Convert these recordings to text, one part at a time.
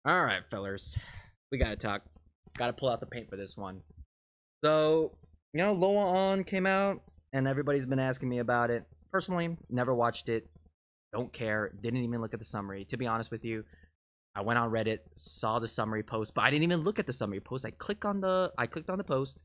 All right, fellers, we gotta talk. Gotta pull out the paint for this one. So, Loa On came out, and everybody's been asking me about it. Personally, never watched it. Don't care. Didn't even look at the summary. To be honest with you, I went on Reddit, saw the summary post, but I didn't even look at the summary post. I clicked on the post.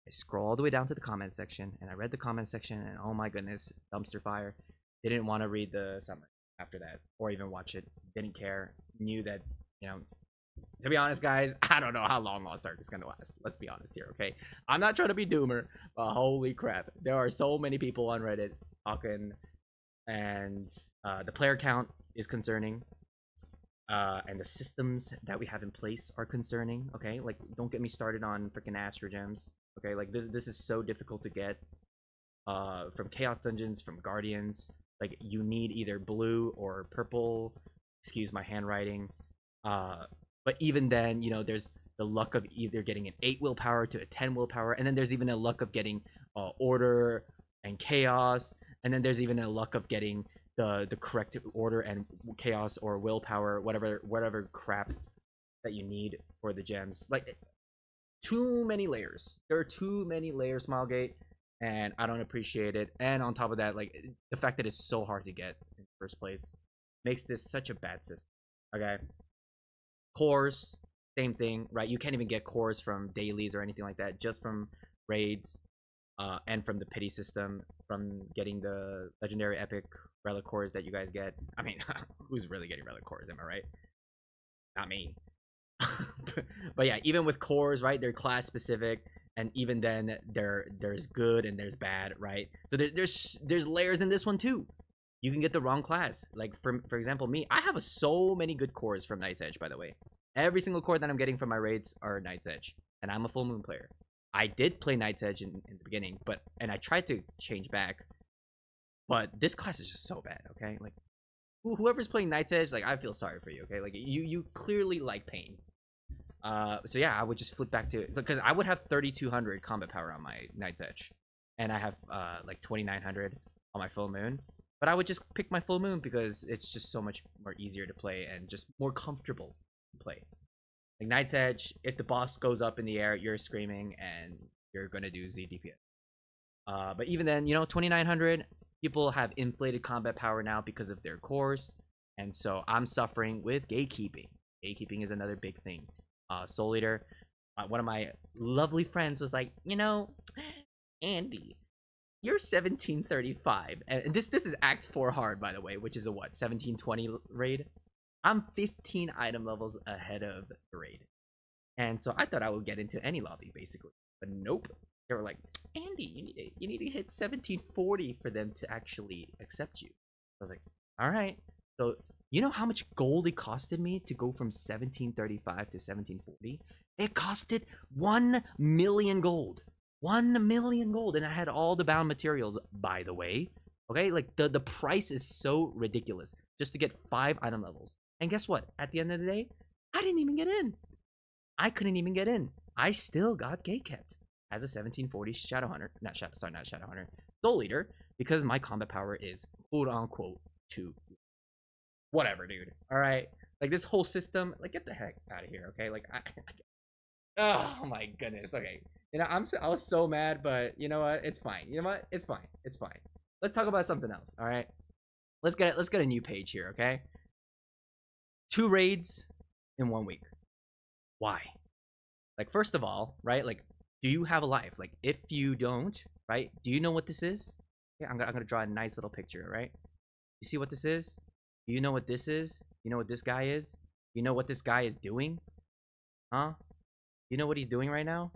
I scroll all the way down to the comment section, and I read the comment section, and oh my goodness, dumpster fire. Didn't want to read the summary after that, or even watch it. Didn't care. Knew that you know to be honest, guys, I don't know how long Lost Ark is gonna last. Let's be honest here, okay? I'm not trying to be doomer, but holy crap, there are so many people on Reddit talking, and the player count is concerning, and the systems that we have in place are concerning. Okay, like don't get me started on freaking Astro Gems. Okay, like this is so difficult to get. From Chaos Dungeons, from Guardians, like you need either blue or purple. Excuse my handwriting. Uh, but even then, there's the luck of either getting an 8 willpower to a 10 willpower, and then there's even a luck of getting order and chaos, and then there's even a luck of getting the correct order and chaos or willpower, whatever crap that you need for the gems. Like too many layers. There are too many layers, Smilegate, and I don't appreciate it. And on top of that, like the fact that it's so hard to get in the first place makes this such a bad system. Okay, cores, same thing, right? You can't even get cores from dailies or anything like that, just from raids, and from the pity system, from getting the legendary epic relic cores that you guys get. I mean, who's really getting relic cores? Am I right? Not me. But yeah, even with cores, right? They're class specific, and even then, there's good and there's bad, right? So there's layers in this one too. You can get the wrong class. Like for example, me, I have so many good cores from Night's Edge. By the way, every single core that I'm getting from my raids are Night's Edge, and I'm a full moon player. I did play Night's Edge in the beginning, and I tried to change back, but this class is just so bad. Okay, like whoever's playing Night's Edge, like I feel sorry for you. Okay, like you clearly like pain. So yeah, I would just flip back to, because I would have 3200 combat power on my Night's Edge, and I have like 2900 on my full moon. But I would just pick my full moon because it's just so much more easier to play and just more comfortable to play. Like Night's Edge, if the boss goes up in the air, you're screaming and you're gonna do ZDPS. But even then, 2900 people have inflated combat power now because of their cores, and so I'm suffering with gatekeeping. Gatekeeping is another big thing. Soul Eater, one of my lovely friends was like, Andy, you're 1735, and this is Act 4 hard, by the way, which is a what 1720 raid. I'm 15 item levels ahead of the raid, and so I thought I would get into any lobby basically, but nope. They were like, Andy, you need to hit 1740 for them to actually accept you. I was like, all right. So you know how much gold it costed me to go from 1735 to 1740? It costed 1 million gold. 1 million gold, and I had all the bound materials, by the way. Okay, like the price is so ridiculous just to get 5 item levels. And guess what? At the end of the day, I didn't even get in. I couldn't even get in. I still got gate kept as a 1740 Shadow Hunter, not Shadow Hunter, Soul Eater, because my combat power is quote unquote too. Whatever, dude. All right, like this whole system, like get the heck out of here, okay? Like oh my goodness. Okay, I was so mad, but you know what? It's fine. You know what? It's fine. It's fine. Let's talk about something else. All right, let's get a new page here, okay? 2 raids in 1 week. Why? Like, first of all, right? Like, do you have a life? Like, if you don't, right? Do you know what this is? Yeah, I'm gonna draw a nice little picture, right? You see what this is? Do you know what this is? You know what this guy is? You know what this guy is doing? Huh? You know what he's doing right now?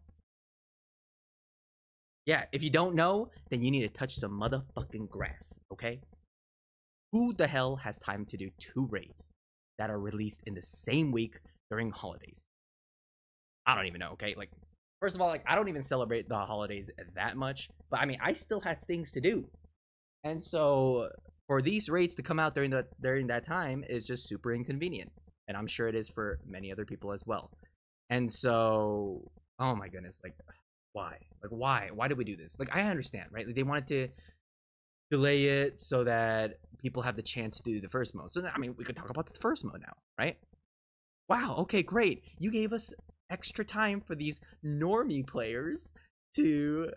Yeah, if you don't know, then you need to touch some motherfucking grass, okay? Who the hell has time to do 2 raids that are released in the same week during holidays? I don't even know, okay? Like, first of all, like, I don't even celebrate the holidays that much, but I mean, I still had things to do. And so for these raids to come out during that time is just super inconvenient. And I'm sure it is for many other people as well. And so, oh my goodness, like why? Like why? Why did we do this? Like I understand, right? Like they wanted to delay it so that people have the chance to do the first mode. So I mean, we could talk about the first mode now, right? Wow, okay, great. You gave us extra time for these normie players to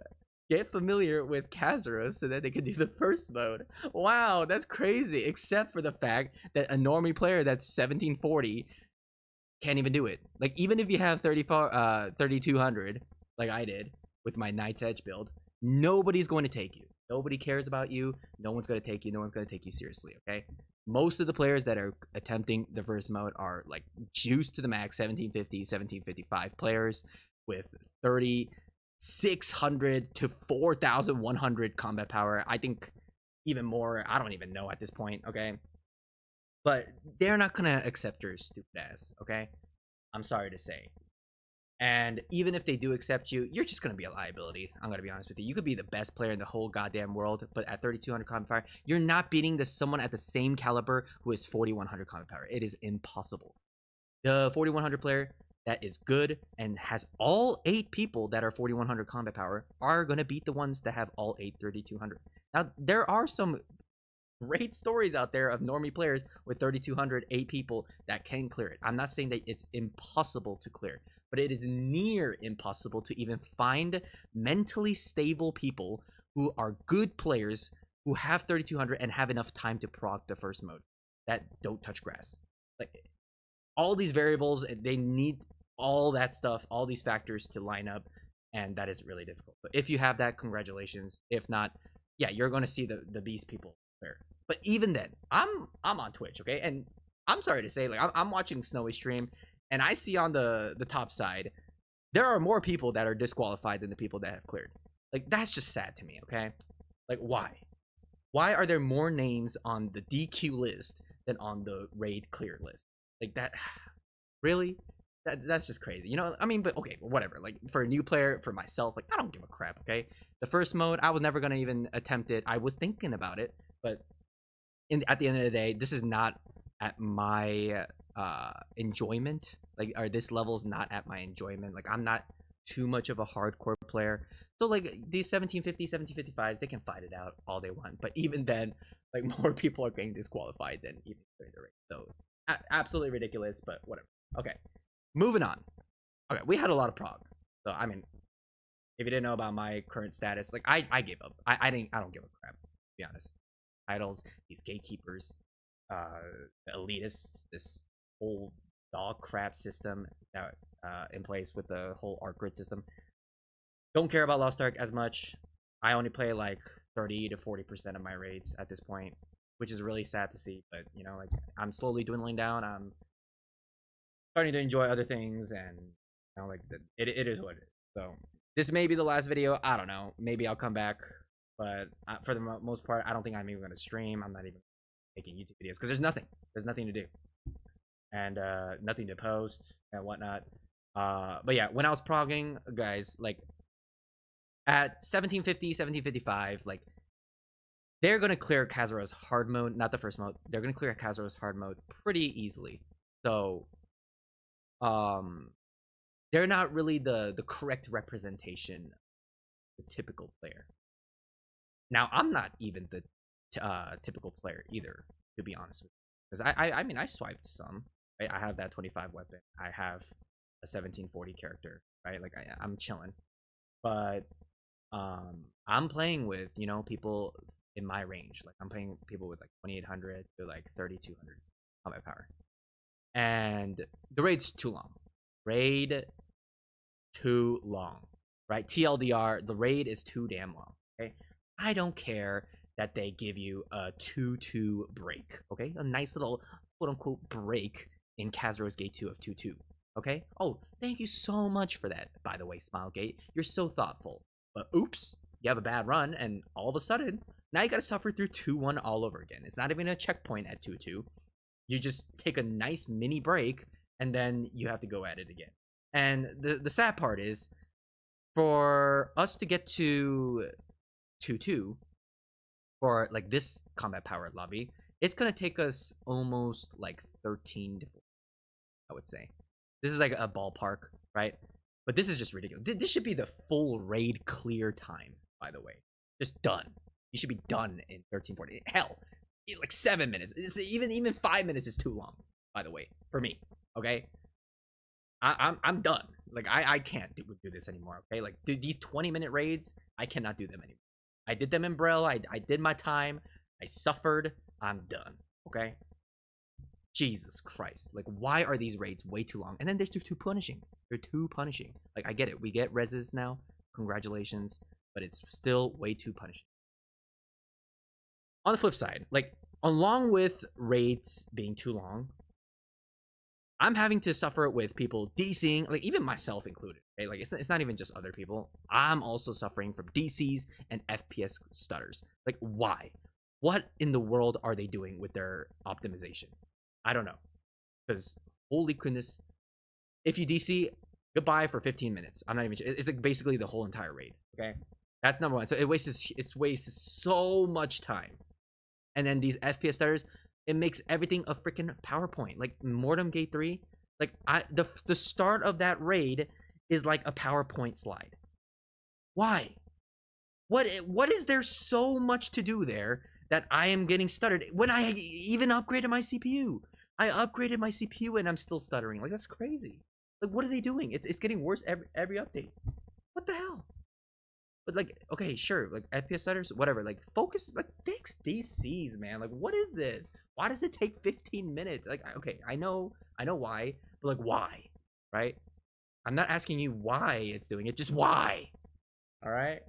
get familiar with Kazuros so that they can do the first mode. Wow, that's crazy. Except for the fact that a normie player that's 1740 can't even do it. Like, even if you have 3200, like I did with my Knight's Edge build, nobody's going to take you. Nobody cares about you. No one's going to take you. No one's going to take you seriously, okay? Most of the players that are attempting the first mode are like juiced to the max 1750, 1755 players with 3600 to 4100 combat power. I think even more. I don't even know at this point, okay? But they're not gonna accept your stupid ass, okay? I'm sorry to say. And even if they do accept you, you're just gonna be a liability. I'm gonna be honest with you. You could be the best player in the whole goddamn world, but at 3200 combat power, you're not beating someone at the same caliber who is 4100 combat power. It is impossible. The 4100 player that is good and has all 8 people that are 4100 combat power are gonna beat the ones that have all 8 3200. Now, there are some great stories out there of normie players with 3200 8 people that can clear it. I'm not saying that it's impossible to clear, but it is near impossible to even find mentally stable people who are good players who have 3200 and have enough time to proc the first mode that don't touch grass. Like, all these variables, they need all that stuff, all these factors to line up, and that is really difficult. But if you have that, congratulations. If not, yeah, you're going to see the beast people there. But even then, I'm on Twitch, okay? And I'm sorry to say, like, I'm watching Snowy stream, and I see on the top side, there are more people that are disqualified than the people that have cleared. Like, that's just sad to me, okay? Like, why? Why are there more names on the DQ list than on the raid clear list? Like, that, really? That's just crazy. You know, I mean, but okay, whatever. Like, for a new player, for myself, like, I don't give a crap, okay? The first mode, I was never going to even attempt it. I was thinking about it, but at the end of the day, this is not at my enjoyment. Like, or this level's not at my enjoyment. Like, I'm not too much of a hardcore player. So, like, these 1750, 1755s, they can fight it out all they want. But even then, like, more people are getting disqualified than even during the race. So, absolutely ridiculous, but whatever. Okay, moving on. Okay, we had a lot of prog. So, I mean, if you didn't know about my current status, like, I gave up. I don't give a crap, to be honest. Titles, these gatekeepers, elitists, this whole dog crap system that in place with the whole art grid system. Don't care about Lost Ark as much. I only play like 30 to 40% of my raids at this point, which is really sad to see. But you know, like, I'm slowly dwindling down. I'm starting to enjoy other things, and you know, like, it is what it is. So this may be the last video. I don't know. Maybe I'll come back, but for the most part, I don't think I'm even going to stream. I'm not even making YouTube videos because there's nothing. There's nothing to do, and nothing to post and whatnot. But yeah, when I was progging, guys, like, at 1750, 1755, like, they're gonna clear Kazuro's hard mode, not the first mode. They're gonna clear Kazuro's hard mode pretty easily. So, they're not really the correct representation of the typical player. Now, I'm not even the typical player either, to be honest with you, because I mean, I swiped some. Right? I have that 25 weapon. I have a 1740 character. Right? Like, I'm chilling, but I'm playing with, you know, people in my range. Like, I'm playing people with like 2800 to like 3200 combat power, and the raid's too long. Raid too long, right? TLDR, the raid is too damn long. Okay, I don't care that they give you a 2-2 break. Okay, a nice little quote unquote break in Kazuro's Gate 2 of 2-2. Okay. Oh, thank you so much for that. By the way, Smilegate, you're so thoughtful. But oops, you have a bad run, and all of a sudden, now you gotta suffer through 2-1 all over again. It's not even a checkpoint at 2-2. You just take a nice mini break, and then you have to go at it again. And the sad part is, for us to get to 2-2, for like this combat powered lobby, it's gonna take us almost like 13 to 14, I would say. This is like a ballpark, right? But this is just ridiculous. This should be the full raid clear time, by the way. Just done. You should be done in 13:40. Hell, like 7 minutes. Even 5 minutes is too long, by the way, for me. Okay? I'm done. Like I can't do this anymore. Okay, like dude, these 20-minute raids, I cannot do them anymore. I did them in Braille. I did my time. I suffered. I'm done. Okay. Jesus Christ. Like, why are these raids way too long? And then they're too punishing. They're too punishing. Like, I get it. We get reses now. Congratulations. But it's still way too punishing. On the flip side, like, along with raids being too long, I'm having to suffer with people DCing, like, even myself included. Okay? Like, it's not even just other people. I'm also suffering from DCs and FPS stutters. Like, why? What in the world are they doing with their optimization? I don't know. Because, holy goodness, if you DC, goodbye for 15 minutes. I'm not even. It's like basically the whole entire raid. Okay, that's number one. So it wastes so much time. And then these FPS stutters, it makes everything a freaking PowerPoint. Like Mortem Gate 3, like the start of that raid is like a PowerPoint slide. Why? What is there so much to do there that I am getting stuttered when I even upgraded my CPU? I upgraded my CPU and I'm still stuttering. Like, that's crazy. Like, what are they doing? It's getting worse every update. What the hell? But like, okay, sure, like FPS stutters, whatever. Like, focus, like, fix DCs, man. Like, what is this? Why does it take 15 minutes? Like, okay, I know why, but like, why? Right? I'm not asking you why it's doing it, just why. All right.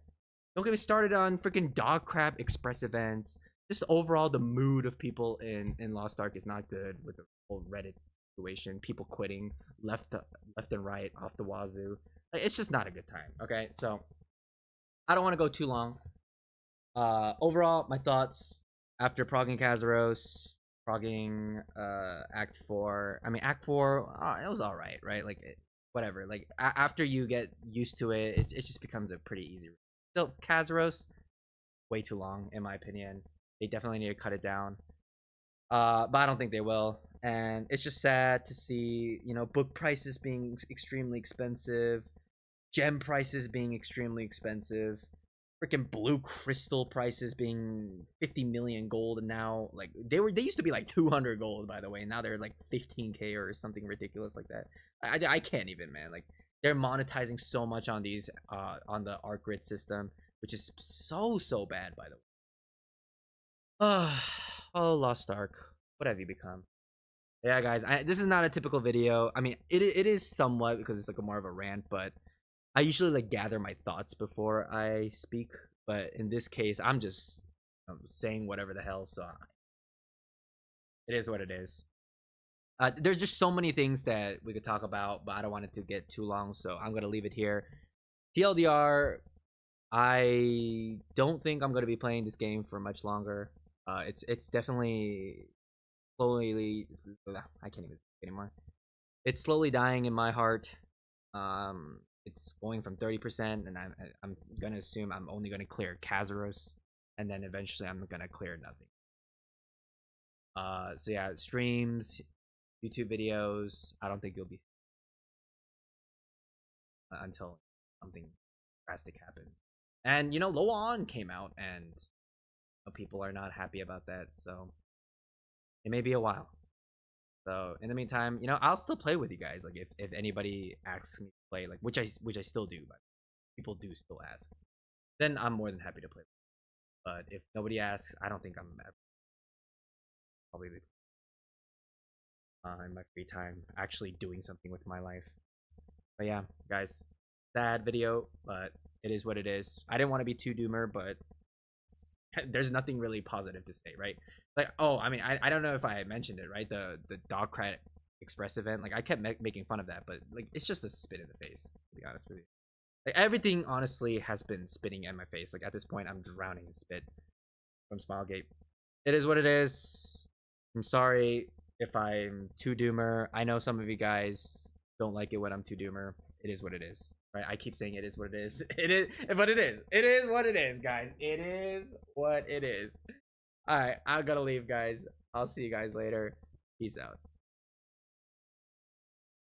Don't get me started on freaking dog crap express events. Just overall, the mood of people in Lost Ark is not good with the whole Reddit situation. People quitting left and right off the wazoo. Like, it's just not a good time. Okay, so I don't want to go too long. Overall, my thoughts after progging Kazaros, progging Act 4. I mean, Act 4, it was all right, right? Like, whatever. Like, after you get used to it, it just becomes a pretty easy. Still, Kazaros, way too long in my opinion. They definitely need to cut it down. But I don't think they will. And it's just sad to see, book prices being extremely expensive, gem prices being extremely expensive, freaking blue crystal prices being 50 million gold, and now like they used to be like 200 gold, by the way. Now they're like 15k or something ridiculous like that. I can't even, man. Like, they're monetizing so much on these on the Arc Grid system, which is so bad, by the way. Oh, Lost Ark. What have you become? Yeah, guys, this is not a typical video. I mean, it is somewhat because it's like a more of a rant, but I usually like gather my thoughts before I speak. But in this case, I'm just saying whatever the hell. So it is what it is. There's just so many things that we could talk about, but I don't want it to get too long, so I'm gonna leave it here. TLDR, I don't think I'm gonna be playing this game for much longer. It's definitely slowly. I can't even speak anymore. It's slowly dying in my heart. It's going from 30%, and I'm gonna assume I'm only gonna clear Kazaros, and then eventually I'm gonna clear nothing. So yeah, streams, YouTube videos. I don't think you'll be until something drastic happens. And Loan came out, and people are not happy about that. So it may be a while. So in the meantime, I'll still play with you guys. Like, if anybody asks me to play, like, which I still do, but people do still ask, then I'm more than happy to play. But if nobody asks, I don't think I'm ever probably in my free time actually doing something with my life. But yeah, guys, sad video, but it is what it is. I didn't want to be too doomer, but there's nothing really positive to say, right? Like, oh, I mean, I don't know if I mentioned it, right? The Dogcrat Express event, like, I kept making fun of that, but like, it's just a spit in the face, to be honest with you. Like, everything honestly has been spitting in my face. Like, at this point, I'm drowning in spit from Smilegate. It is what it is. I'm sorry if I'm too doomer. I know some of you guys don't like it when I'm too doomer. It is what it is, right? I keep saying it is what it is. It is, but it is. It is what it is, guys. It is what it is. All right, I gotta leave, guys. I'll see you guys later. Peace out.